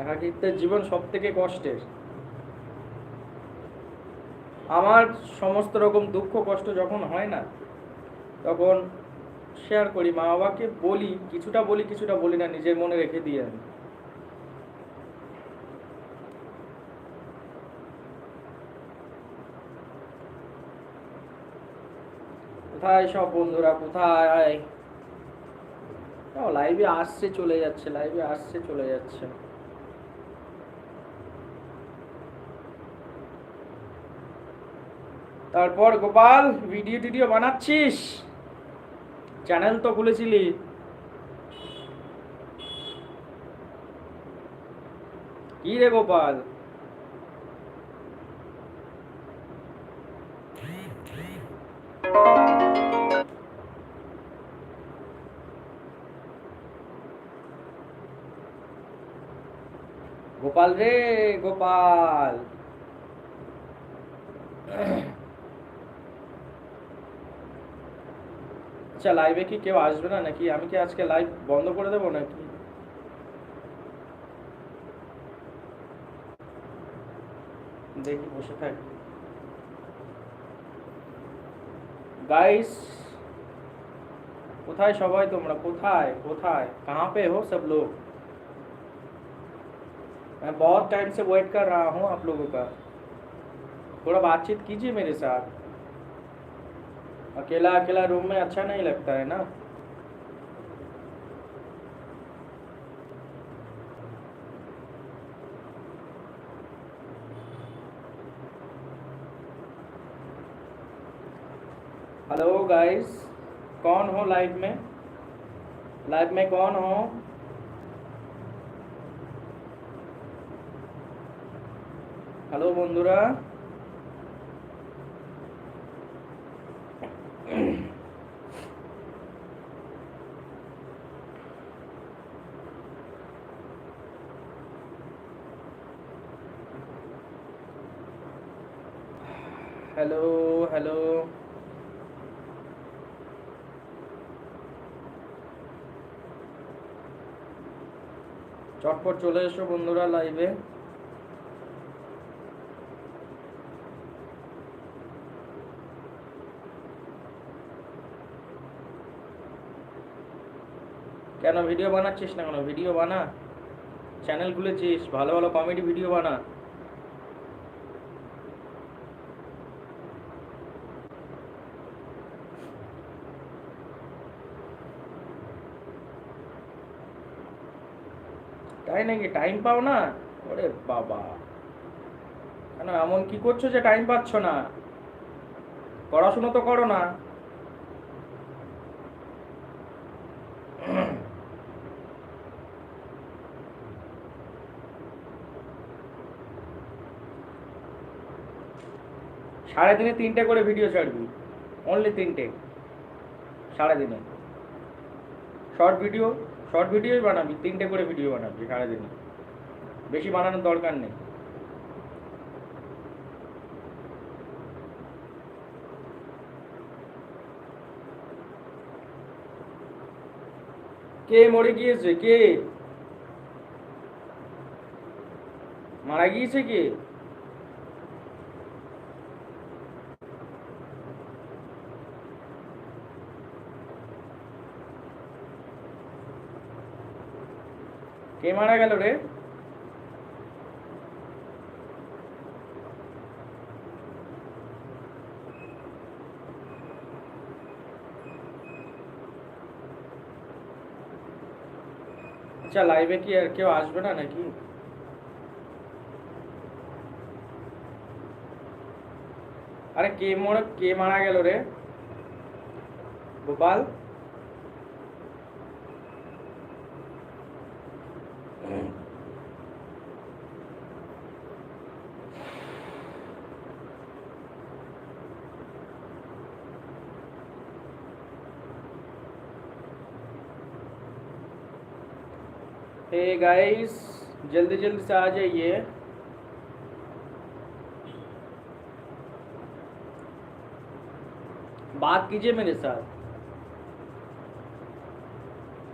একাকিত্বের জীবন সব থেকে কষ্টের। আমার সমস্ত রকম দুঃখ কষ্ট যখন হয় না, তখন শেয়ার করি, মা বাবাকে বলি, কিছুটা বলি না, নিজের মনে রেখে দিই আমি। কোথায় সব বন্ধুরা, কোথায়? লাইভে আসছে চলে যাচ্ছে, লাইভে আসছে চলে যাচ্ছে। তারপর গোপাল, ভিডিও টিডিও বানাচ্ছিস? চ্যানেল তো খুলেছিলি। কি রে গোপাল? গোপাল রে গোপাল। আচ্ছা, লাইভে কি কেউ আসবে না নাকি? আমি কি আজকে লাইভ বন্ধ করে দেবো নাকি? দেখি, বসে থাকি। गाइस, কোথায় সবাই তোমরা? কোথায় কোথায় कहाँ पे हो सब लोग? मैं बहुत टाइम से वेट कर रहा हूँ आप लोगों का। थोड़ा बातचीत कीजिए मेरे साथ। अकेला अकेला रूम में अच्छा नहीं लगता है ना। हेलो गाइस, कौन हो लाइव में? लाइव में कौन हो? हेलो बंधुरा। Hello hello. চটপট চলে এসো বন্ধুরা লাইভে। কেন ভিডিও বানাচ্ছিস না? কেন ভিডিও বানা, চ্যানেল খুলেছিস, ভালো ভালো কমেডি ভিডিও বানা। তাই নাকি? টাইম পাও না? ওরে বাবা, কেন এমন কি করছো যে টাইম পাচ্ছ না? পড়াশুনো তো করো না? 3:30 3টে করে ভিডিও ছাড়বি, অনলি 3টে সারাদিনে। শর্ট ভিডিও, শর্ট ভিডিওই বানাবি, 3টে করে ভিডিও বানাবি সারাদিনে, বেশি বানানোর দরকার নেই। কে মরে গিয়েছে? কে মারা গিয়েছে? কে? কে মারা গেল রে? আচ্ছা, লাইভে কি আর কেউ আসবে না নাকি? আরে কে মারা গেল রে গোপাল? हे गाइस, जल्दी जल्दी से आ जाइए। बात कीजिए मेरे साथ।